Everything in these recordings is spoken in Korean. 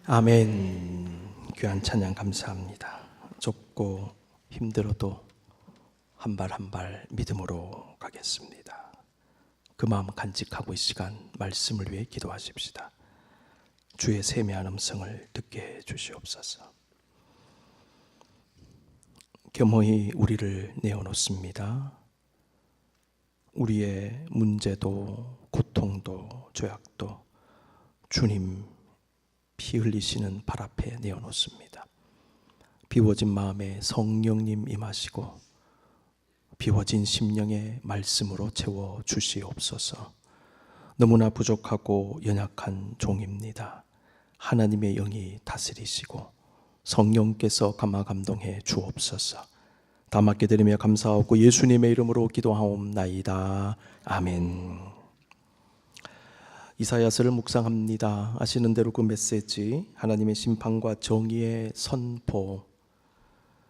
아멘. 귀한 찬양 감사합니다. 좁고 힘들어도 한 발 한 발 믿음으로 가겠습니다. 그 마음 간직하고 이 시간 말씀을 위해 기도하십시다. 주의 세미한 음성을 듣게 해주시옵소서. 겸허히 우리를 내어놓습니다. 우리의 문제도 고통도 죄악도 주님 피 흘리시는 발 앞에 내어놓습니다. 비워진 마음에 성령님 임하시고 비워진 심령의 말씀으로 채워주시옵소서. 너무나 부족하고 연약한 종입니다. 하나님의 영이 다스리시고 성령께서 감화 감동해 주옵소서. 다 맡게 드리며 감사하고 예수님의 이름으로 기도하옵나이다. 아멘. 이사야서를 묵상합니다. 아시는 대로 그 메시지, 하나님의 심판과 정의의 선포,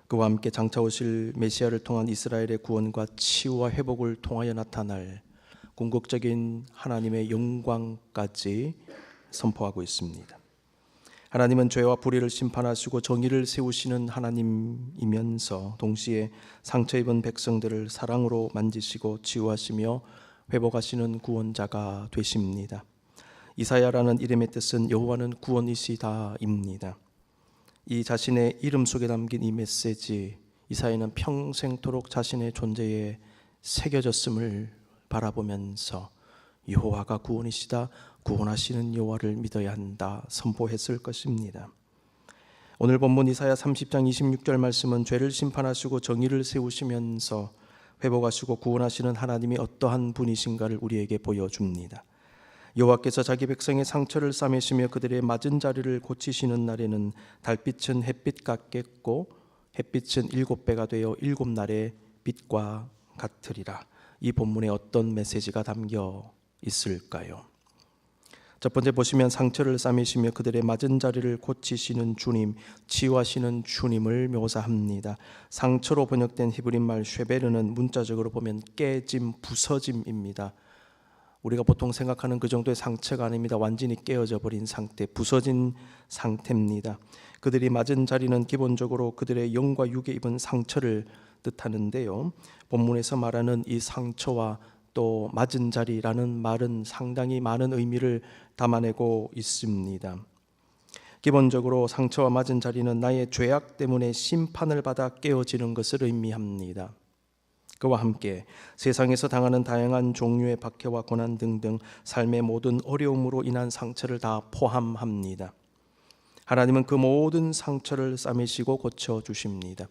그와 함께 장차 오실 메시아를 통한 이스라엘의 구원과 치유와 회복을 통하여 나타날 궁극적인 하나님의 영광까지 선포하고 있습니다. 하나님은 죄와 불의를 심판하시고 정의를 세우시는 하나님이면서 동시에 상처 입은 백성들을 사랑으로 만지시고 치유하시며 회복하시는 구원자가 되십니다. 이사야라는 이름의 뜻은 여호와는 구원이시다입니다. 이 자신의 이름 속에 담긴 이 메시지, 이사야는 평생토록 자신의 존재에 새겨졌음을 바라보면서 여호와가 구원이시다, 구원하시는 여호와를 믿어야 한다 선포했을 것입니다. 오늘 본문 이사야 30장 26절 말씀은 죄를 심판하시고 정의를 세우시면서 회복하시고 구원하시는 하나님이 어떠한 분이신가를 우리에게 보여줍니다. 여호와께서 자기 백성의 상처를 싸매시며 그들의 맞은 자리를 고치시는 날에는 달빛은 햇빛 같겠고 햇빛은 7배가 되어 7날의 빛과 같으리라. 이 본문에 어떤 메시지가 담겨 있을까요? 첫 번째 보시면 상처를 싸매시며 그들의 맞은 자리를 고치시는 주님, 치유하시는 주님을 묘사합니다. 상처로 번역된 히브리말 쉐베르는 문자적으로 보면 깨짐, 부서짐입니다. 우리가 보통 생각하는 그 정도의 상처가 아닙니다. 완전히 깨어져 버린 상태, 부서진 상태입니다. 그들이 맞은 자리는 기본적으로 그들의 영과 육에 입은 상처를 뜻하는데요, 본문에서 말하는 이 상처와 또 맞은 자리라는 말은 상당히 많은 의미를 담아내고 있습니다. 기본적으로 상처와 맞은 자리는 나의 죄악 때문에 심판을 받아 깨어지는 것을 의미합니다. 그와 함께 세상에서 당하는 다양한 종류의 박해와 고난 등등 삶의 모든 어려움으로 인한 상처를 다 포함합니다. 하나님은 그 모든 상처를 싸매시고 고쳐주십니다.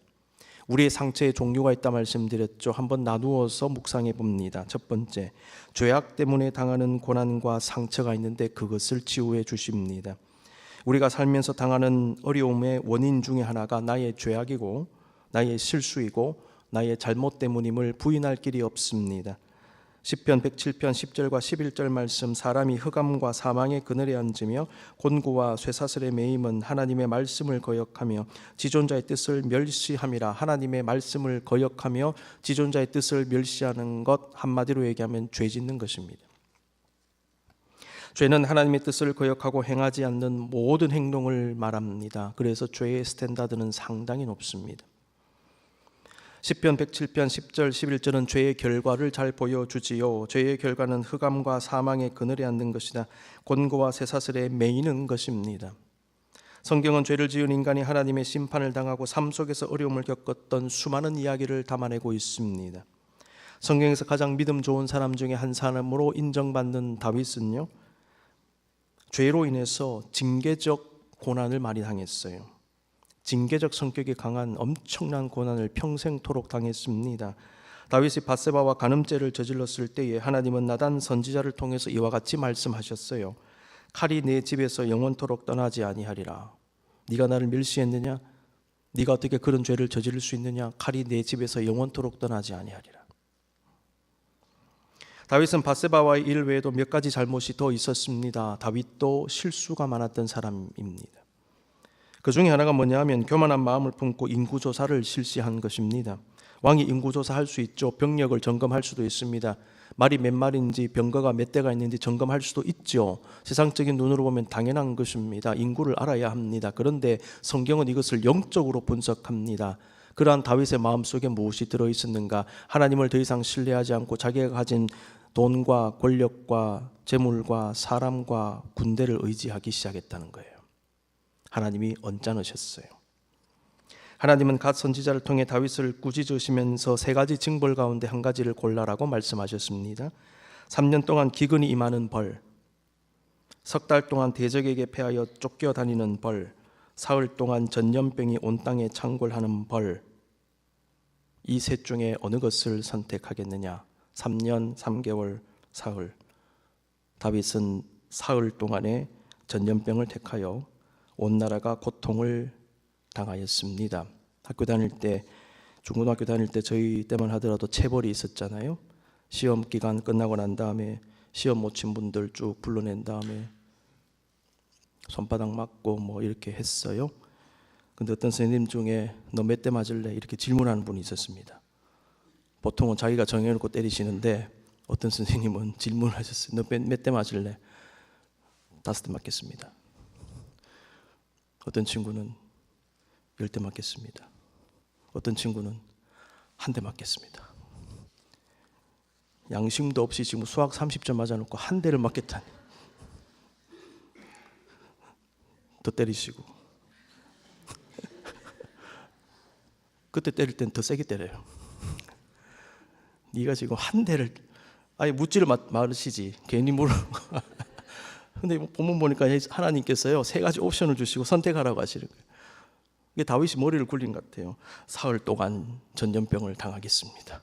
우리의 상처의 종류가 있다 말씀드렸죠. 한번 나누어서 묵상해 봅니다. 첫 번째, 죄악 때문에 당하는 고난과 상처가 있는데 그것을 치유해 주십니다. 우리가 살면서 당하는 어려움의 원인 중에 하나가 나의 죄악이고 나의 실수이고 나의 잘못 때문임을 부인할 길이 없습니다. 시편 107편 10절과 11절 말씀, 사람이 흑암과 사망의 그늘에 앉으며 곤고와 쇠사슬에 매임은 하나님의 말씀을 거역하며 지존자의 뜻을 멸시함이라. 하나님의 말씀을 거역하며 지존자의 뜻을 멸시하는 것, 한마디로 얘기하면 죄 짓는 것입니다. 죄는 하나님의 뜻을 거역하고 행하지 않는 모든 행동을 말합니다. 그래서 죄의 스탠다드는 상당히 높습니다. 시편 107편 10절 11절은 죄의 결과를 잘 보여주지요. 죄의 결과는 흑암과 사망의 그늘에 앉는 것이다. 곤고와 쇠사슬에 매이는 것입니다. 성경은 죄를 지은 인간이 하나님의 심판을 당하고 삶 속에서 어려움을 겪었던 수많은 이야기를 담아내고 있습니다. 성경에서 가장 믿음 좋은 사람 중에 한 사람으로 인정받는 다윗은요, 죄로 인해서 징계적 고난을 많이 당했어요. 징계적 성격이 강한 엄청난 고난을 평생토록 당했습니다. 다윗이 밧세바와 간음죄를 저질렀을 때에 하나님은 나단 선지자를 통해서 이와 같이 말씀하셨어요. 칼이 내 집에서 영원토록 떠나지 아니하리라. 네가 나를 멸시했느냐? 네가 어떻게 그런 죄를 저지를 수 있느냐? 칼이 내 집에서 영원토록 떠나지 아니하리라. 다윗은 밧세바와의 일 외에도 몇 가지 잘못이 더 있었습니다. 다윗도 실수가 많았던 사람입니다. 그 중에 하나가 뭐냐 하면 교만한 마음을 품고 인구조사를 실시한 것입니다. 왕이 인구조사할 수 있죠. 병력을 점검할 수도 있습니다. 말이 몇 마리인지 병거가 몇 대가 있는지 점검할 수도 있죠. 세상적인 눈으로 보면 당연한 것입니다. 인구를 알아야 합니다. 그런데 성경은 이것을 영적으로 분석합니다. 그러한 다윗의 마음속에 무엇이 들어있었는가? 하나님을 더 이상 신뢰하지 않고 자기가 가진 돈과 권력과 재물과 사람과 군대를 의지하기 시작했다는 거예요. 하나님이 언짢으셨어요. 하나님은 갓 선지자를 통해 다윗을 꾸짖으시면서 세 가지 징벌 가운데 한 가지를 골라라고 말씀하셨습니다. 3년 동안 기근이 임하는 벌, 석 달 동안 대적에게 패하여 쫓겨다니는 벌, 사흘 동안 전염병이 온 땅에 창궐하는 벌. 이 셋 중에 어느 것을 선택하겠느냐? 3년 3개월 사흘. 다윗은 사흘 동안의 전염병을 택하여 온 나라가 고통을 당하였습니다. 학교 다닐 때, 중고등학교 다닐 때 저희 때만 하더라도 체벌이 있었잖아요. 시험 기간 끝나고 난 다음에 시험 못 친 분들 쭉 불러낸 다음에 손바닥 맞고 뭐 이렇게 했어요. 근데 어떤 선생님 중에 너 몇 대 맞을래? 이렇게 질문하는 분이 있었습니다. 보통은 자기가 정해놓고 때리시는데 어떤 선생님은 질문을 하셨어요. 너 몇 대 맞을래? 5대 맞겠습니다. 어떤 친구는 10대 맞겠습니다. 어떤 친구는 1대 맞겠습니다. 양심도 없이 지금 수학 30점 맞아놓고 1대를 맞겠다니. 더 때리시고. 그때 때릴 땐 더 세게 때려요. 네가 지금 1대를 아예 묻지를 마시지. 괜히 물어보고. 근데 본문 보니까 하나님께서요 3가지 옵션을 주시고 선택하라고 하시는 거예요. 이게 다윗이 머리를 굴린 것 같아요. 사흘 동안 전염병을 당하겠습니다.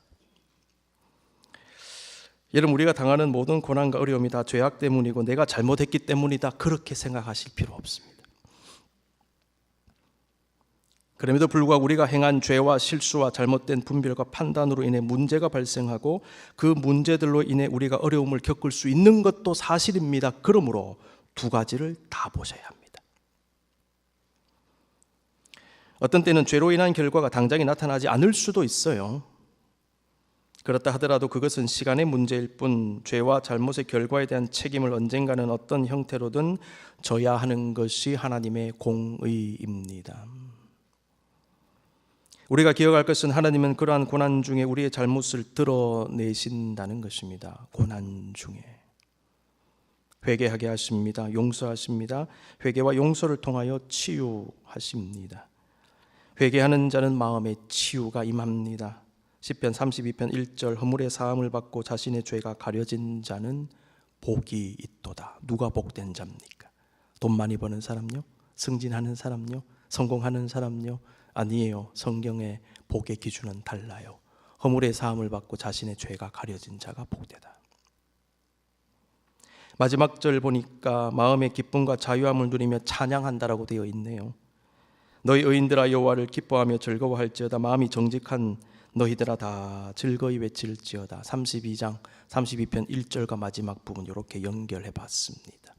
여러분, 우리가 당하는 모든 고난과 어려움이 다 죄악 때문이고 내가 잘못했기 때문이다, 그렇게 생각하실 필요 없습니다. 그럼에도 불구하고 우리가 행한 죄와 실수와 잘못된 분별과 판단으로 인해 문제가 발생하고 그 문제들로 인해 우리가 어려움을 겪을 수 있는 것도 사실입니다. 그러므로 2가지를 다 보셔야 합니다. 어떤 때는 죄로 인한 결과가 당장에 나타나지 않을 수도 있어요. 그렇다 하더라도 그것은 시간의 문제일 뿐 죄와 잘못의 결과에 대한 책임을 언젠가는 어떤 형태로든 져야 하는 것이 하나님의 공의입니다. 우리가 기억할 것은 하나님은 그러한 고난 중에 우리의 잘못을 드러내신다는 것입니다. 고난 중에 회개하게 하십니다. 용서하십니다. 회개와 용서를 통하여 치유하십니다. 회개하는 자는 마음의 치유가 임합니다. 시편 32편 1절 허물의 사함을 받고 자신의 죄가 가려진 자는 복이 있도다. 누가 복된 자입니까? 돈 많이 버는 사람요? 승진하는 사람요? 성공하는 사람요? 아니에요. 성경의 복의 기준은 달라요. 허물의 사함을 받고 자신의 죄가 가려진 자가 복되다. 마지막 절 보니까 마음의 기쁨과 자유함을 누리며 찬양한다라고 되어 있네요. 너희 의인들아 여호와를 기뻐하며 즐거워할지어다. 마음이 정직한 너희들아 다 즐거이 외칠지어다. 32장 32편 1절과 마지막 부분 이렇게 연결해 봤습니다.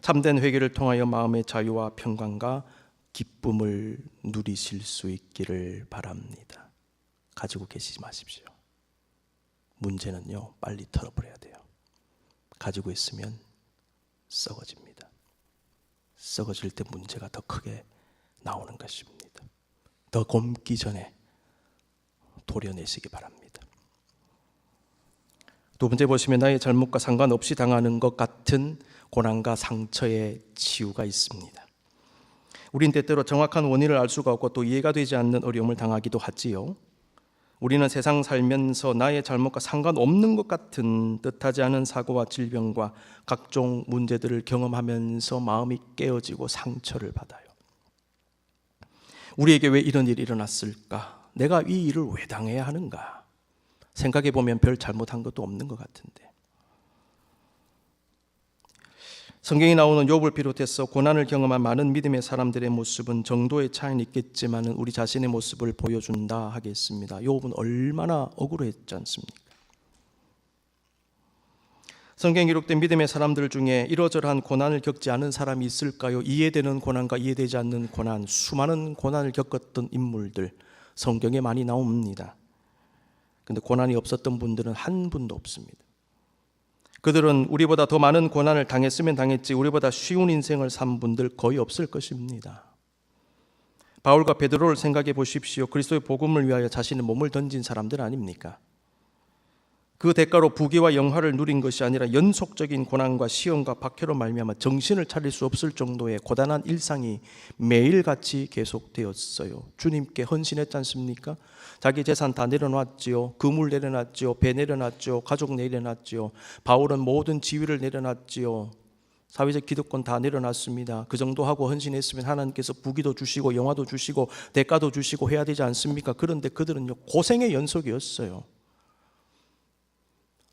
참된 회개를 통하여 마음의 자유와 평강과 기쁨을 누리실 수 있기를 바랍니다. 가지고 계시지 마십시오. 문제는요, 빨리 털어버려야 돼요. 가지고 있으면 썩어집니다. 썩어질 때 문제가 더 크게 나오는 것입니다. 더 곪기 전에 도려내시기 바랍니다. 2번째 보시면 나의 잘못과 상관없이 당하는 것 같은 고난과 상처의 치유가 있습니다. 우린 때때로 정확한 원인을 알 수가 없고 또 이해가 되지 않는 어려움을 당하기도 하지요. 우리는 세상 살면서 나의 잘못과 상관없는 것 같은 뜻하지 않은 사고와 질병과 각종 문제들을 경험하면서 마음이 깨어지고 상처를 받아요. 우리에게 왜 이런 일이 일어났을까? 내가 이 일을 왜 당해야 하는가? 생각해 보면 별 잘못한 것도 없는 것 같은데. 성경에 나오는 욥을 비롯해서 고난을 경험한 많은 믿음의 사람들의 모습은 정도의 차이는 있겠지만 우리 자신의 모습을 보여준다 하겠습니다. 욥은 얼마나 억울했지 않습니까? 성경에 기록된 믿음의 사람들 중에 이러저러한 고난을 겪지 않은 사람이 있을까요? 이해되는 고난과 이해되지 않는 고난, 수많은 고난을 겪었던 인물들 성경에 많이 나옵니다. 근데 고난이 없었던 분들은 한 분도 없습니다. 그들은 우리보다 더 많은 고난을 당했으면 당했지 우리보다 쉬운 인생을 산 분들 거의 없을 것입니다. 바울과 베드로를 생각해 보십시오. 그리스도의 복음을 위하여 자신의 몸을 던진 사람들 아닙니까? 그 대가로 부귀와 영화를 누린 것이 아니라 연속적인 고난과 시험과 박해로 말미암아 정신을 차릴 수 없을 정도의 고단한 일상이 매일같이 계속되었어요. 주님께 헌신했지 않습니까? 자기 재산 다 내려놨지요. 그물 내려놨지요. 배 내려놨지요. 가족 내려놨지요. 바울은 모든 지위를 내려놨지요. 사회적 기득권 다 내려놨습니다. 그 정도 하고 헌신했으면 하나님께서 부귀도 주시고 영화도 주시고 대가도 주시고 해야 되지 않습니까? 그런데 그들은요, 고생의 연속이었어요.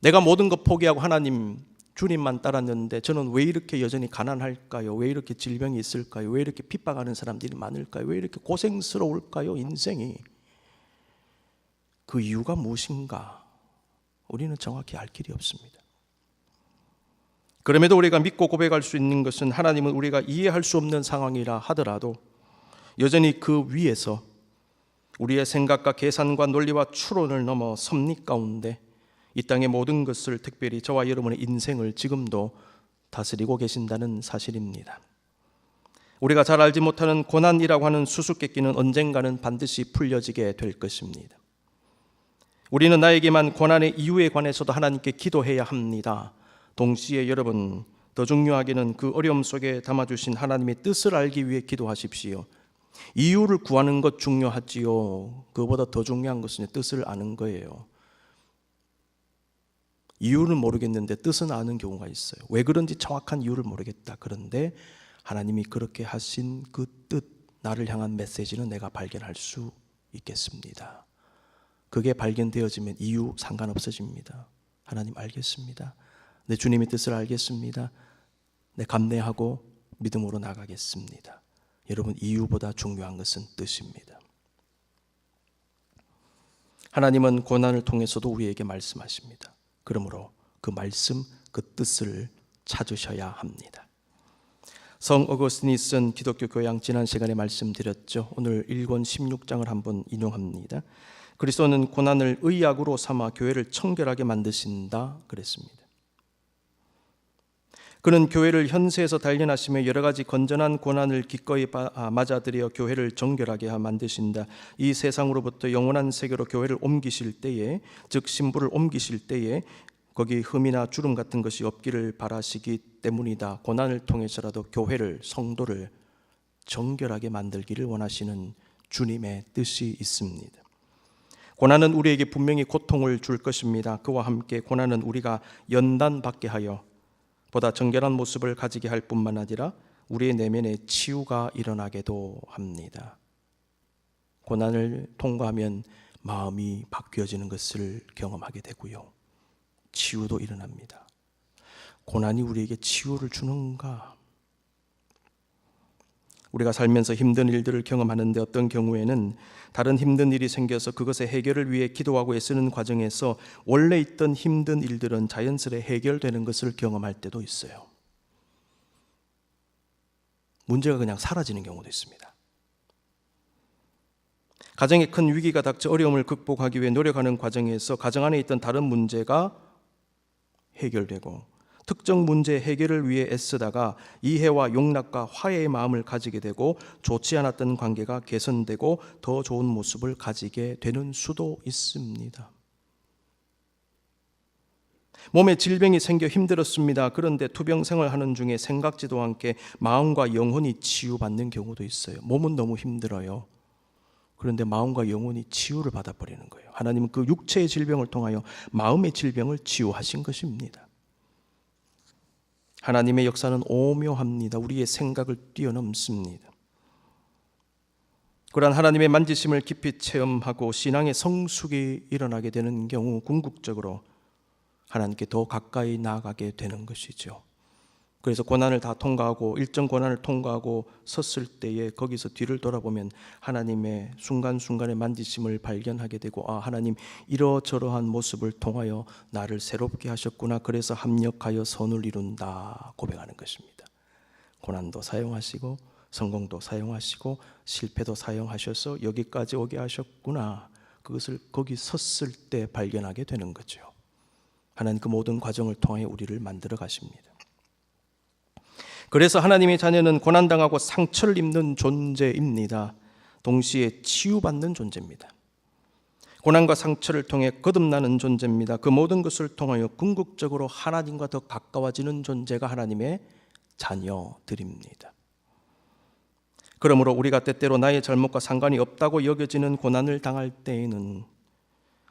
내가 모든 것 포기하고 하나님, 주님만 따랐는데 저는 왜 이렇게 여전히 가난할까요? 왜 이렇게 질병이 있을까요? 왜 이렇게 핍박하는 사람들이 많을까요? 왜 이렇게 고생스러울까요? 인생이. 그 이유가 무엇인가? 우리는 정확히 알 길이 없습니다. 그럼에도 우리가 믿고 고백할 수 있는 것은 하나님은 우리가 이해할 수 없는 상황이라 하더라도 여전히 그 위에서 우리의 생각과 계산과 논리와 추론을 넘어 섭리 가운데 이 땅의 모든 것을, 특별히 저와 여러분의 인생을 지금도 다스리고 계신다는 사실입니다. 우리가 잘 알지 못하는 고난이라고 하는 수수께끼는 언젠가는 반드시 풀려지게 될 것입니다. 우리는 나에게만 고난의 이유에 관해서도 하나님께 기도해야 합니다. 동시에 여러분, 더 중요하게는 그 어려움 속에 담아주신 하나님의 뜻을 알기 위해 기도하십시오. 이유를 구하는 것 중요하지요. 그보다 더 중요한 것은 뜻을 아는 거예요. 이유는 모르겠는데 뜻은 아는 경우가 있어요. 왜 그런지 정확한 이유를 모르겠다. 그런데 하나님이 그렇게 하신 그 뜻, 나를 향한 메시지는 내가 발견할 수 있겠습니다. 그게 발견되어지면 이유 상관없어집니다. 하나님 알겠습니다. 내 주님의 뜻을 알겠습니다. 내 감내하고 믿음으로 나가겠습니다. 여러분, 이유보다 중요한 것은 뜻입니다. 하나님은 고난을 통해서도 우리에게 말씀하십니다. 그러므로 그 말씀, 그 뜻을 찾으셔야 합니다. 성 어거스틴이 쓴 기독교 교양 지난 시간에 말씀드렸죠. 오늘 1권 16장을 한번 인용합니다. 그리스도는 고난을 의약으로 삼아 교회를 청결하게 만드신다 그랬습니다. 그는 교회를 현세에서 단련하시며 여러 가지 건전한 고난을 기꺼이 맞아들여 교회를 정결하게 만드신다. 이 세상으로부터 영원한 세계로 교회를 옮기실 때에, 즉 신부를 옮기실 때에 거기 흠이나 주름 같은 것이 없기를 바라시기 때문이다. 고난을 통해서라도 교회를, 성도를 정결하게 만들기를 원하시는 주님의 뜻이 있습니다. 고난은 우리에게 분명히 고통을 줄 것입니다. 그와 함께 고난은 우리가 연단받게 하여 보다 정결한 모습을 가지게 할 뿐만 아니라 우리의 내면에 치유가 일어나게도 합니다. 고난을 통과하면 마음이 바뀌어지는 것을 경험하게 되고요. 치유도 일어납니다. 고난이 우리에게 치유를 주는가? 우리가 살면서 힘든 일들을 경험하는데 어떤 경우에는 다른 힘든 일이 생겨서 그것의 해결을 위해 기도하고 애쓰는 과정에서 원래 있던 힘든 일들은 자연스레 해결되는 것을 경험할 때도 있어요. 문제가 그냥 사라지는 경우도 있습니다. 가정에 큰 위기가 닥쳐 어려움을 극복하기 위해 노력하는 과정에서 가정 안에 있던 다른 문제가 해결되고, 특정 문제 해결을 위해 애쓰다가 이해와 용납과 화해의 마음을 가지게 되고 좋지 않았던 관계가 개선되고 더 좋은 모습을 가지게 되는 수도 있습니다. 몸에 질병이 생겨 힘들었습니다. 그런데 투병 생활하는 중에 생각지도 않게 마음과 영혼이 치유받는 경우도 있어요. 몸은 너무 힘들어요. 그런데 마음과 영혼이 치유를 받아버리는 거예요. 하나님은 그 육체의 질병을 통하여 마음의 질병을 치유하신 것입니다. 하나님의 역사는 오묘합니다. 우리의 생각을 뛰어넘습니다. 그러한 하나님의 만지심을 깊이 체험하고 신앙의 성숙이 일어나게 되는 경우 궁극적으로 하나님께 더 가까이 나아가게 되는 것이죠. 그래서 고난을 다 통과하고 일정 고난을 통과하고 섰을 때에 거기서 뒤를 돌아보면 하나님의 순간순간의 만지심을 발견하게 되고, 아, 하나님 이러저러한 모습을 통하여 나를 새롭게 하셨구나. 그래서 합력하여 선을 이룬다 고백하는 것입니다. 고난도 사용하시고 성공도 사용하시고 실패도 사용하셔서 여기까지 오게 하셨구나. 그것을 거기 섰을 때 발견하게 되는 거죠. 하나님 그 모든 과정을 통해 우리를 만들어 가십니다. 그래서 하나님의 자녀는 고난당하고 상처를 입는 존재입니다. 동시에 치유받는 존재입니다. 고난과 상처를 통해 거듭나는 존재입니다. 그 모든 것을 통하여 궁극적으로 하나님과 더 가까워지는 존재가 하나님의 자녀들입니다. 그러므로 우리가 때때로 나의 잘못과 상관이 없다고 여겨지는 고난을 당할 때에는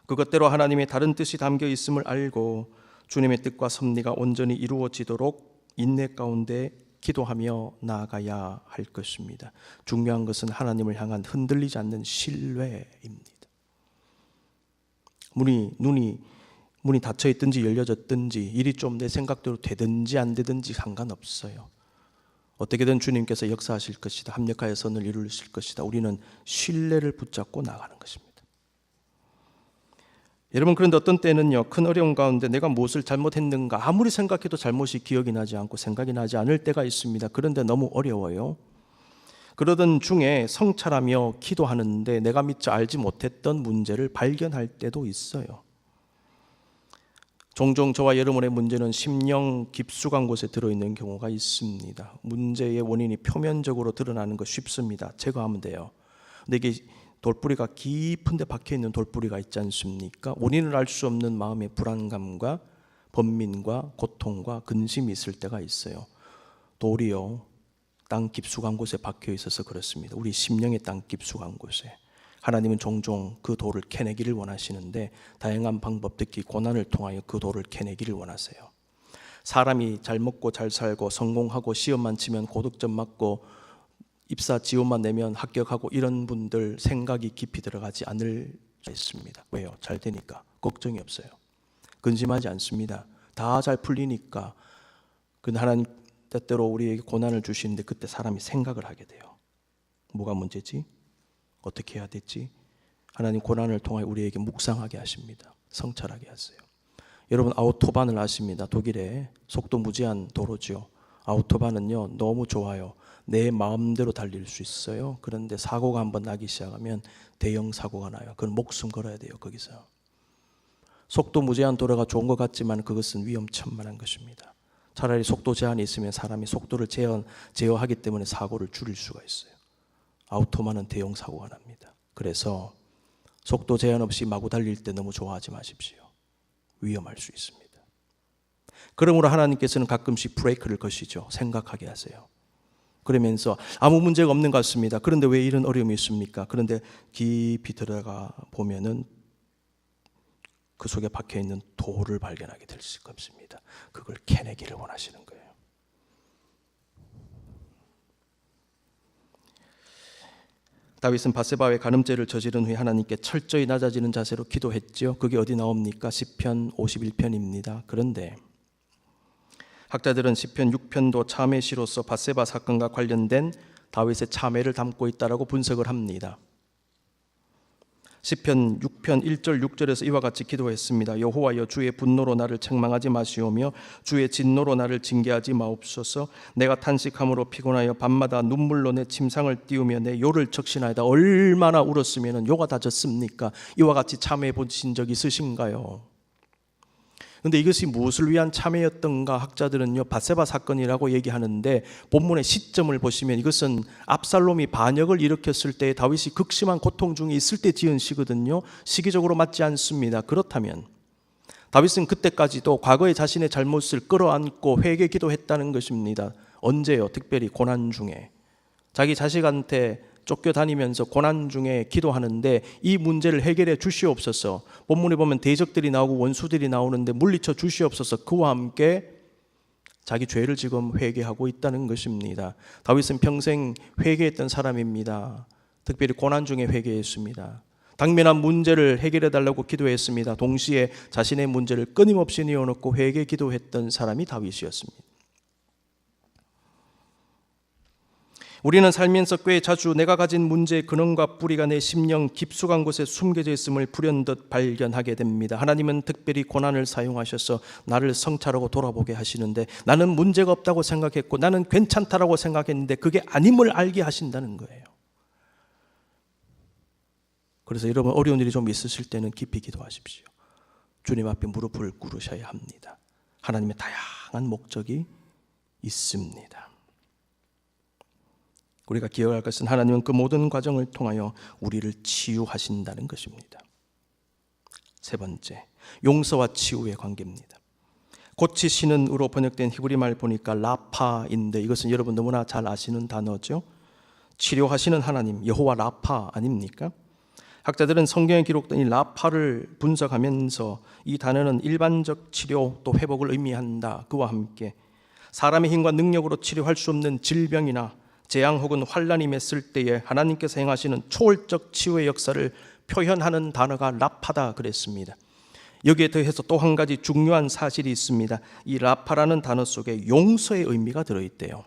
그것대로 하나님의 다른 뜻이 담겨 있음을 알고 주님의 뜻과 섭리가 온전히 이루어지도록 인내 가운데 기도하며 나아가야 할 것입니다. 중요한 것은 하나님을 향한 흔들리지 않는 신뢰입니다. 문이 닫혀 있든지 열려졌든지 일이 좀 내 생각대로 되든지 안 되든지 상관없어요. 어떻게든 주님께서 역사하실 것이다. 합력하여 선을 이루실 것이다. 우리는 신뢰를 붙잡고 나가는 것입니다. 여러분, 그런데 어떤 때는요, 큰 어려움 가운데 내가 무엇을 잘못했는가 아무리 생각해도 잘못이 기억이 나지 않고 생각이 나지 않을 때가 있습니다. 그런데 너무 어려워요. 그러던 중에 성찰하며 기도하는데 내가 미처 알지 못했던 문제를 발견할 때도 있어요. 종종 저와 여러분의 문제는 심령 깊숙한 곳에 들어있는 경우가 있습니다. 문제의 원인이 표면적으로 드러나는 거 쉽습니다. 제거하면 돼요. 근데 이게 돌뿌리가 깊은 데 박혀있는 돌뿌리가 있지 않습니까? 원인을 알 수 없는 마음의 불안감과 번민과 고통과 근심이 있을 때가 있어요. 돌이요, 땅 깊숙한 곳에 박혀 있어서 그렇습니다. 우리 심령의 땅 깊숙한 곳에 하나님은 종종 그 돌을 캐내기를 원하시는데 다양한 방법, 특히 고난을 통하여 그 돌을 캐내기를 원하세요. 사람이 잘 먹고 잘 살고 성공하고 시험만 치면 고득점 맞고 입사 지원만 내면 합격하고 이런 분들 생각이 깊이 들어가지 않을 수 있습니다. 왜요? 잘 되니까 걱정이 없어요. 근심하지 않습니다. 다 잘 풀리니까. 근데 하나님 때때로 우리에게 고난을 주시는데 그때 사람이 생각을 하게 돼요. 뭐가 문제지? 어떻게 해야 되지? 하나님 고난을 통해 우리에게 묵상하게 하십니다. 성찰하게 하세요. 여러분, 아우토반을 아십니다. 독일의 속도 무제한 도로죠. 아우토반은요, 너무 좋아요. 내 마음대로 달릴 수 있어요. 그런데 사고가 한번 나기 시작하면 대형 사고가 나요. 그건 목숨 걸어야 돼요. 거기서 속도 무제한 도로가 좋은 것 같지만 그것은 위험천만한 것입니다. 차라리 속도 제한이 있으면 사람이 속도를 제어하기 때문에 사고를 줄일 수가 있어요. 아우토반은 대형 사고가 납니다. 그래서 속도 제한 없이 마구 달릴 때 너무 좋아하지 마십시오. 위험할 수 있습니다. 그러므로 하나님께서는 가끔씩 브레이크를 거시죠. 생각하게 하세요. 그러면서 아무 문제가 없는 것 같습니다. 그런데 왜 이런 어려움이 있습니까? 그런데 깊이 들어가 보면은 그 속에 박혀 있는 돌을 발견하게 될 것입니다. 그걸 캐내기를 원하시는 거예요. 다윗은 밧세바의 간음죄를 저지른 후에 하나님께 철저히 낮아지는 자세로 기도했죠. 그게 어디 나옵니까? 시편 51편입니다. 그런데 학자들은 시편 6편도 참회 시로서 밧세바 사건과 관련된 다윗의 참회를 담고 있다라고 분석을 합니다. 시편 6편 1절 6절에서 이와 같이 기도했습니다. 여호와여, 주의 분노로 나를 책망하지 마시오며 주의 진노로 나를 징계하지 마옵소서. 내가 탄식함으로 피곤하여 밤마다 눈물로 내 침상을 띄우며 내 요를 적신하이다. 얼마나 울었으면 요가 다 졌습니까? 이와 같이 참회해 보신 적 있으신가요? 그런데 이것이 무엇을 위한 참회였던가? 학자들은요, 밧세바 사건이라고 얘기하는데 본문의 시점을 보시면 이것은 압살롬이 반역을 일으켰을 때 다윗이 극심한 고통 중에 있을 때 지은 시거든요. 시기적으로 맞지 않습니다. 그렇다면 다윗은 그때까지도 과거의 자신의 잘못을 끌어안고 회개 기도했다는 것입니다. 언제요? 특별히 고난 중에. 자기 자식한테 쫓겨다니면서 고난 중에 기도하는데 이 문제를 해결해 주시옵소서. 본문에 보면 대적들이 나오고 원수들이 나오는데 물리쳐 주시옵소서. 그와 함께 자기 죄를 지금 회개하고 있다는 것입니다. 다윗은 평생 회개했던 사람입니다. 특별히 고난 중에 회개했습니다. 당면한 문제를 해결해 달라고 기도했습니다. 동시에 자신의 문제를 끊임없이 내어놓고 회개 기도했던 사람이 다윗이었습니다. 우리는 살면서 꽤 자주 내가 가진 문제의 근원과 뿌리가 내 심령 깊숙한 곳에 숨겨져 있음을 불현듯 발견하게 됩니다. 하나님은 특별히 고난을 사용하셔서 나를 성찰하고 돌아보게 하시는데 나는 문제가 없다고 생각했고 나는 괜찮다라고 생각했는데 그게 아님을 알게 하신다는 거예요. 그래서 여러분 어려운 일이 좀 있으실 때는 깊이 기도하십시오. 주님 앞에 무릎을 꿇으셔야 합니다. 하나님의 다양한 목적이 있습니다. 우리가 기억할 것은 하나님은 그 모든 과정을 통하여 우리를 치유하신다는 것입니다. 세 번째, 용서와 치유의 관계입니다. 고치시는 으로 번역된 히브리 말 보니까 라파인데 이것은 여러분 너무나 잘 아시는 단어죠. 치료하시는 하나님, 여호와 라파 아닙니까? 학자들은 성경에 기록된 이 라파를 분석하면서 이 단어는 일반적 치료 또 회복을 의미한다. 그와 함께 사람의 힘과 능력으로 치료할 수 없는 질병이나 재앙 혹은 환난이 맺을 때에 하나님께서 행하시는 초월적 치유의 역사를 표현하는 단어가 라파다 그랬습니다. 여기에 더해서 또 한 가지 중요한 사실이 있습니다. 이 라파라는 단어 속에 용서의 의미가 들어있대요.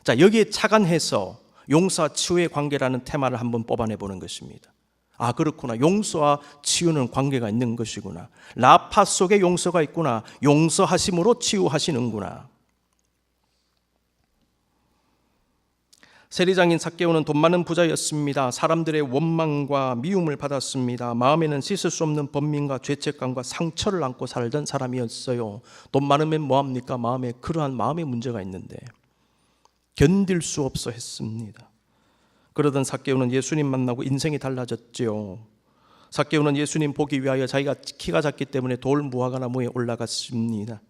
자, 여기에 착안해서 용서와 치유의 관계라는 테마를 한번 뽑아내보는 것입니다. 아, 그렇구나. 용서와 치유는 관계가 있는 것이구나. 라파 속에 용서가 있구나. 용서하심으로 치유하시는구나. 세리장인 삭개오는 돈 많은 부자였습니다. 사람들의 원망과 미움을 받았습니다. 마음에는 씻을 수 없는 번민과 죄책감과 상처를 안고 살던 사람이었어요. 돈 많으면 뭐합니까? 마음에 그러한 마음의 문제가 있는데 견딜 수 없어 했습니다. 그러던 삭개오는 예수님 만나고 인생이 달라졌죠. 삭개오는 예수님 보기 위하여 자기가 키가 작기 때문에 돌 무화과 나무에 올라갔습니다.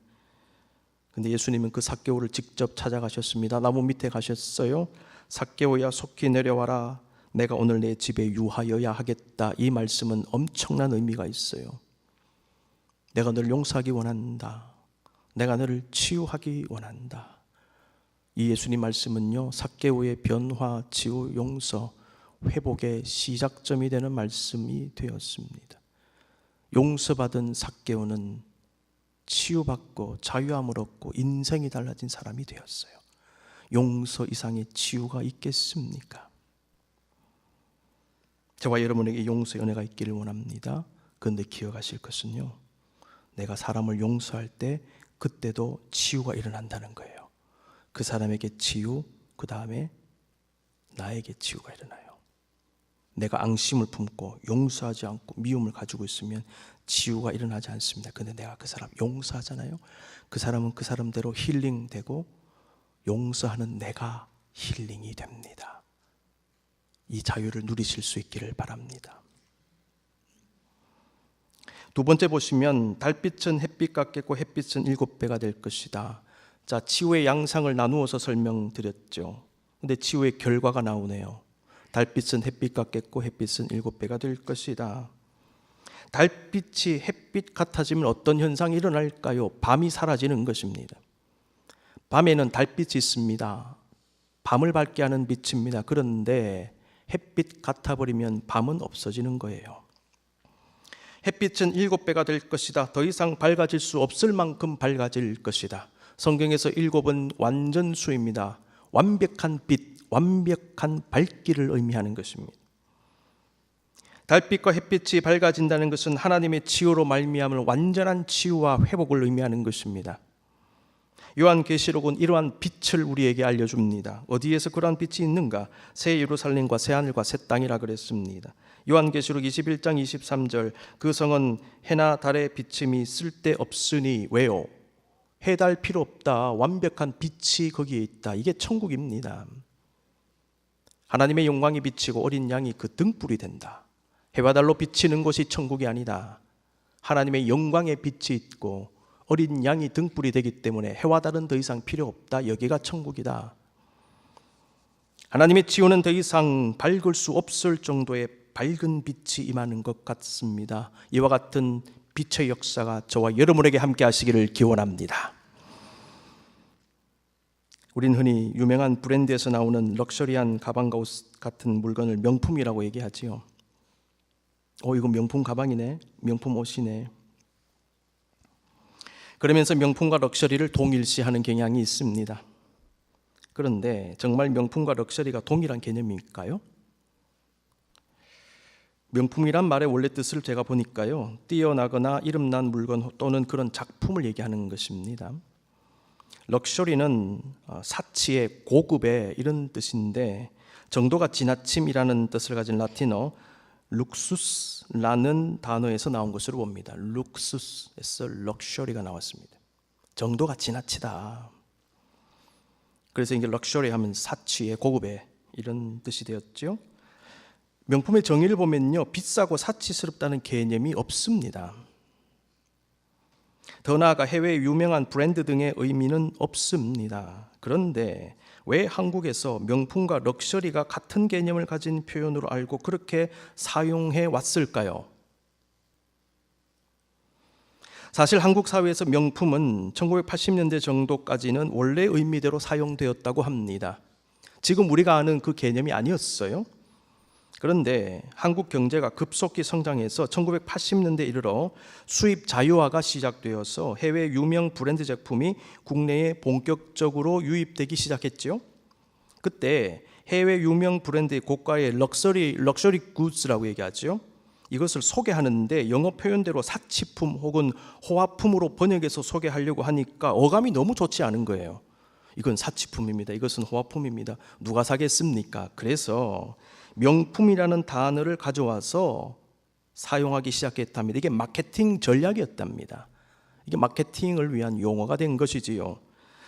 근데 예수님은 그 삭개오를 직접 찾아가셨습니다. 나무 밑에 가셨어요. 삭개오야 속히 내려와라. 내가 오늘 내 집에 유하여야 하겠다. 이 말씀은 엄청난 의미가 있어요. 내가 너를 용서하기 원한다. 내가 너를 치유하기 원한다. 이 예수님 말씀은요, 삭개오의 변화, 치유, 용서, 회복의 시작점이 되는 말씀이 되었습니다. 용서받은 삭개오는 치유받고 자유함을 얻고 인생이 달라진 사람이 되었어요. 용서 이상의 치유가 있겠습니까? 저와 여러분에게 용서의 은혜가 있기를 원합니다. 그런데 기억하실 것은요, 내가 사람을 용서할 때 그때도 치유가 일어난다는 거예요. 그 사람에게 치유, 그 다음에 나에게 치유가 일어나요. 내가 앙심을 품고 용서하지 않고 미움을 가지고 있으면 치유가 일어나지 않습니다. 그런데 내가 그 사람 용서하잖아요. 그 사람은 그 사람대로 힐링되고 용서하는 내가 힐링이 됩니다. 이 자유를 누리실 수 있기를 바랍니다. 두 번째 보시면 달빛은 햇빛 같겠고 햇빛은 7배가 될 것이다. 자, 치유의 양상을 나누어서 설명드렸죠. 근데 치유의 결과가 나오네요. 달빛은 햇빛 같겠고 햇빛은 7배가 될 것이다. 달빛이 햇빛 같아지면 어떤 현상이 일어날까요? 밤이 사라지는 것입니다. 밤에는 달빛이 있습니다. 밤을 밝게 하는 빛입니다. 그런데 햇빛 같아버리면 밤은 없어지는 거예요. 햇빛은 7배가 될 것이다. 더 이상 밝아질 수 없을 만큼 밝아질 것이다. 성경에서 7은 완전수입니다. 완벽한 빛, 완벽한 밝기를 의미하는 것입니다. 달빛과 햇빛이 밝아진다는 것은 하나님의 치유로 말미암을 완전한 치유와 회복을 의미하는 것입니다. 요한계시록은 이러한 빛을 우리에게 알려줍니다. 어디에서 그러한 빛이 있는가? 새 예루살렘과 새 하늘과 새 땅이라 그랬습니다. 요한계시록 21장 23절 그 성은 해나 달의 비침이 쓸데없으니 왜요? 해, 달 필요 없다. 완벽한 빛이 거기에 있다. 이게 천국입니다. 하나님의 영광이 비치고 어린 양이 그 등불이 된다. 해와 달로 비치는 곳이 천국이 아니다. 하나님의 영광의 빛이 있고 어린 양이 등불이 되기 때문에 해와 달은 더 이상 필요 없다. 여기가 천국이다. 하나님의 치유는 더 이상 밝을 수 없을 정도의 밝은 빛이 임하는 것 같습니다. 이와 같은 빛의 역사가 저와 여러분에게 함께 하시기를 기원합니다. 우린 흔히 유명한 브랜드에서 나오는 럭셔리한 가방과 옷 같은 물건을 명품이라고 얘기하지요. 이거 명품 가방이네, 명품 옷이네. 그러면서 명품과 럭셔리를 동일시하는 경향이 있습니다. 그런데 정말 명품과 럭셔리가 동일한 개념일까요? 명품이란 말의 원래 뜻을 제가 보니까요, 뛰어나거나 이름난 물건 또는 그런 작품을 얘기하는 것입니다. 럭셔리는 사치의 고급의 이런 뜻인데 정도가 지나침이라는 뜻을 가진 라틴어 룩수스라는 단어에서 나온 것으로 봅니다. 룩수스에서 럭셔리가 나왔습니다. 정도가 지나치다. 그래서 이게 럭셔리 하면 사치의 고급의 이런 뜻이 되었죠. 명품의 정의를 보면요, 비싸고 사치스럽다는 개념이 없습니다. 더 나아가 해외 유명한 브랜드 등의 의미는 없습니다. 그런데 왜 한국에서 명품과 럭셔리가 같은 개념을 가진 표현으로 알고 그렇게 사용해 왔을까요? 사실 한국 사회에서 명품은 1980년대 정도까지는 원래 의미대로 사용되었다고 합니다. 지금 우리가 아는 그 개념이 아니었어요. 그런데 한국 경제가 급속히 성장해서 1980년대 이르러 수입 자유화가 시작되어서 해외 유명 브랜드 제품이 국내에 본격적으로 유입되기 시작했죠. 그때 해외 유명 브랜드의 고가의 럭셔리 굿즈라고 얘기하죠. 이것을 소개하는데 영어 표현대로 사치품 혹은 호화품으로 번역해서 소개하려고 하니까 어감이 너무 좋지 않은 거예요. 이건 사치품입니다. 이것은 호화품입니다. 누가 사겠습니까? 그래서 명품이라는 단어를 가져와서 사용하기 시작했답니다. 이게 마케팅 전략이었답니다. 이게 마케팅을 위한 용어가 된 것이지요.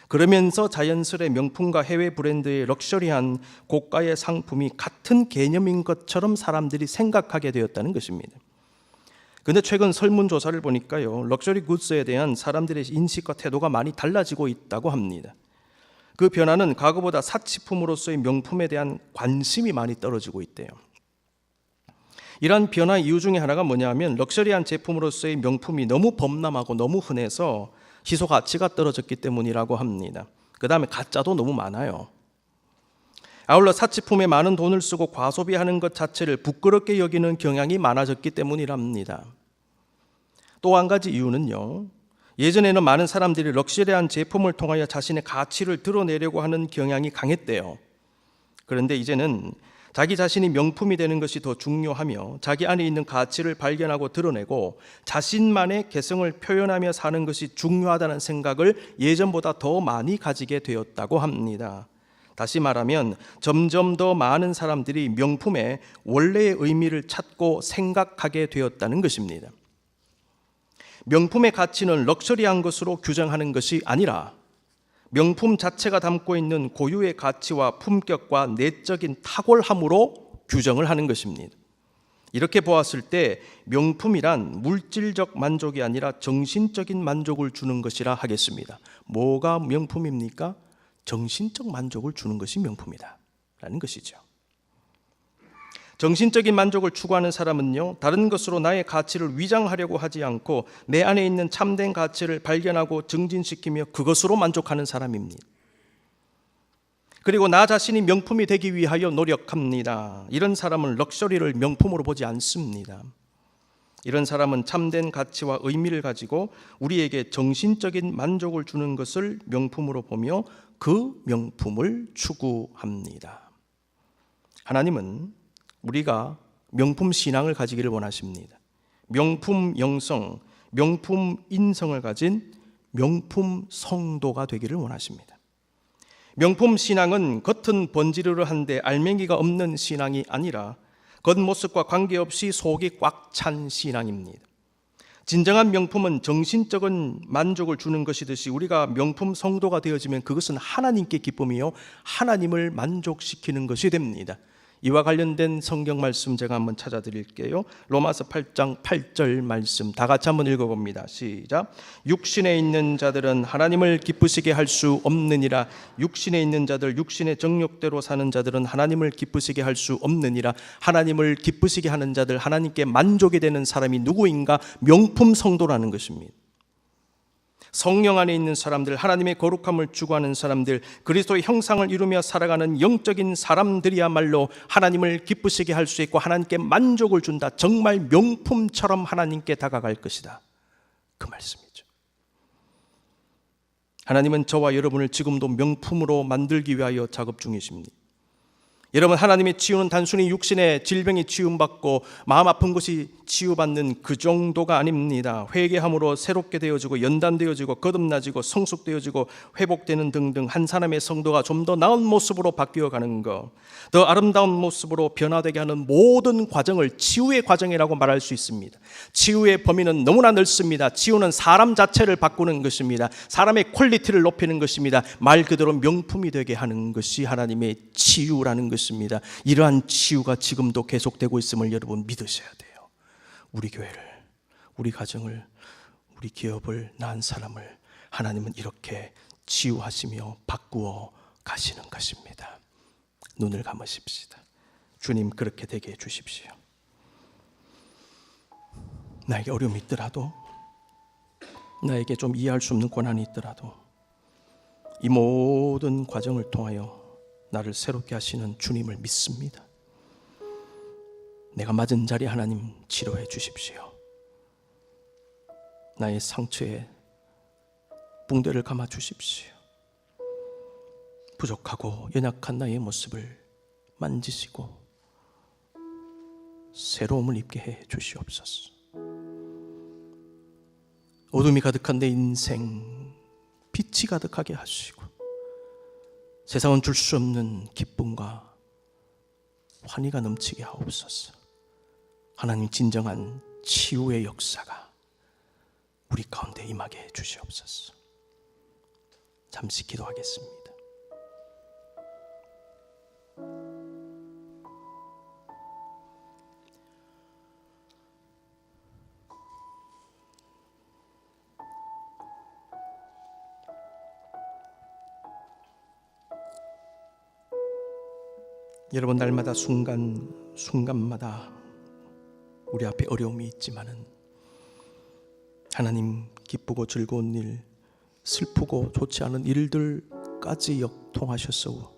그러면서 자연스레 명품과 해외 브랜드의 럭셔리한 고가의 상품이 같은 개념인 것처럼 사람들이 생각하게 되었다는 것입니다. 그런데 최근 설문조사를 보니까요, 럭셔리 굿즈에 대한 사람들의 인식과 태도가 많이 달라지고 있다고 합니다. 그 변화는 과거보다 사치품으로서의 명품에 대한 관심이 많이 떨어지고 있대요. 이러한 변화의 이유 중에 하나가 뭐냐면 럭셔리한 제품으로서의 명품이 너무 범람하고 너무 흔해서 희소 가치가 떨어졌기 때문이라고 합니다. 그 다음에 가짜도 너무 많아요. 아울러 사치품에 많은 돈을 쓰고 과소비하는 것 자체를 부끄럽게 여기는 경향이 많아졌기 때문이랍니다. 또 한 가지 이유는요, 예전에는 많은 사람들이 럭셔리한 제품을 통하여 자신의 가치를 드러내려고 하는 경향이 강했대요. 그런데 이제는 자기 자신이 명품이 되는 것이 더 중요하며 자기 안에 있는 가치를 발견하고 드러내고 자신만의 개성을 표현하며 사는 것이 중요하다는 생각을 예전보다 더 많이 가지게 되었다고 합니다. 다시 말하면 점점 더 많은 사람들이 명품의 원래의 의미를 찾고 생각하게 되었다는 것입니다. 명품의 가치는 럭셔리한 것으로 규정하는 것이 아니라 명품 자체가 담고 있는 고유의 가치와 품격과 내적인 탁월함으로 규정을 하는 것입니다. 이렇게 보았을 때 명품이란 물질적 만족이 아니라 정신적인 만족을 주는 것이라 하겠습니다. 뭐가 명품입니까? 정신적 만족을 주는 것이 명품이다 라는 것이죠. 정신적인 만족을 추구하는 사람은요, 다른 것으로 나의 가치를 위장하려고 하지 않고 내 안에 있는 참된 가치를 발견하고 증진시키며 그것으로 만족하는 사람입니다. 그리고 나 자신이 명품이 되기 위하여 노력합니다. 이런 사람은 럭셔리를 명품으로 보지 않습니다. 이런 사람은 참된 가치와 의미를 가지고 우리에게 정신적인 만족을 주는 것을 명품으로 보며 그 명품을 추구합니다. 하나님은 우리가 명품 신앙을 가지기를 원하십니다. 명품 영성, 명품 인성을 가진 명품 성도가 되기를 원하십니다. 명품 신앙은 겉은 번지르르한데 알맹이가 없는 신앙이 아니라 겉모습과 관계없이 속이 꽉 찬 신앙입니다. 진정한 명품은 정신적인 만족을 주는 것이듯이 우리가 명품 성도가 되어지면 그것은 하나님께 기쁨이요 하나님을 만족시키는 것이 됩니다. 이와 관련된 성경 말씀 제가 한번 찾아드릴게요. 로마서 8장 8절 말씀 다 같이 한번 읽어봅니다. 시작. 육신에 있는 자들은 하나님을 기쁘시게 할 수 없느니라. 육신에 있는 자들, 육신의 정욕대로 사는 자들은 하나님을 기쁘시게 할 수 없느니라. 하나님을 기쁘시게 하는 자들, 하나님께 만족이 되는 사람이 누구인가? 명품 성도라는 것입니다. 성령 안에 있는 사람들, 하나님의 거룩함을 추구하는 사람들, 그리스도의 형상을 이루며 살아가는 영적인 사람들이야말로 하나님을 기쁘시게 할 수 있고 하나님께 만족을 준다. 정말 명품처럼 하나님께 다가갈 것이다. 그 말씀이죠. 하나님은 저와 여러분을 지금도 명품으로 만들기 위하여 작업 중이십니다. 여러분, 하나님의 치유는 단순히 육신의 질병이 치유받고 마음 아픈 것이 치유받는 그 정도가 아닙니다. 회개함으로 새롭게 되어지고 연단되어지고 거듭나지고 성숙되어지고 회복되는 등등 한 사람의 성도가 좀 더 나은 모습으로 바뀌어가는 것, 더 아름다운 모습으로 변화되게 하는 모든 과정을 치유의 과정이라고 말할 수 있습니다. 치유의 범위는 너무나 넓습니다. 치유는 사람 자체를 바꾸는 것입니다. 사람의 퀄리티를 높이는 것입니다. 말 그대로 명품이 되게 하는 것이 하나님의 치유라는 것입니다. 이러한 치유가 지금도 계속되고 있음을 여러분 믿으셔야 돼요. 우리 교회를, 우리 가정을, 우리 기업을, 낳은 사람을 하나님은 이렇게 치유하시며 바꾸어 가시는 것입니다. 눈을 감으십시다. 주님, 그렇게 되게 해 주십시오. 나에게 어려움이 있더라도, 나에게 좀 이해할 수 없는 고난이 있더라도 이 모든 과정을 통하여 나를 새롭게 하시는 주님을 믿습니다. 내가 맞은 자리 하나님 치료해 주십시오. 나의 상처에 붕대를 감아 주십시오. 부족하고 연약한 나의 모습을 만지시고 새로움을 입게 해 주시옵소서. 어둠이 가득한 내 인생 빛이 가득하게 하시고 세상은 줄 수 없는 기쁨과 환희가 넘치게 하옵소서. 하나님, 진정한 치유의 역사가 우리 가운데 임하게 해 주시옵소서. 잠시 기도하겠습니다. 여러분, 날마다 순간마다 우리 앞에 어려움이 있지만은 하나님, 기쁘고 즐거운 일, 슬프고 좋지 않은 일들까지 역통하셔서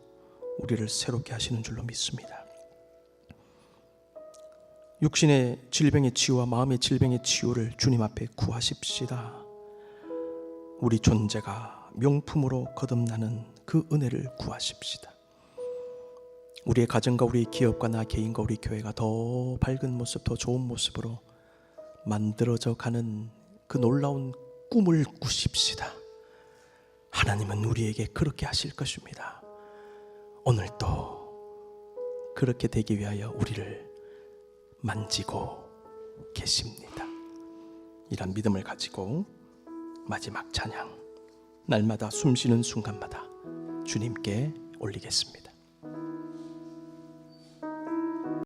우리를 새롭게 하시는 줄로 믿습니다. 육신의 질병의 치유와 마음의 질병의 치유를 주님 앞에 구하십시다. 우리 존재가 명품으로 거듭나는 그 은혜를 구하십시다. 우리의 가정과 우리 기업과 나 개인과 우리 교회가 더 밝은 모습, 더 좋은 모습으로 만들어져 가는 그 놀라운 꿈을 꾸십시다. 하나님은 우리에게 그렇게 하실 것입니다. 오늘도 그렇게 되기 위하여 우리를 만지고 계십니다. 이런 믿음을 가지고 마지막 찬양, 날마다 숨쉬는 순간마다 주님께 올리겠습니다.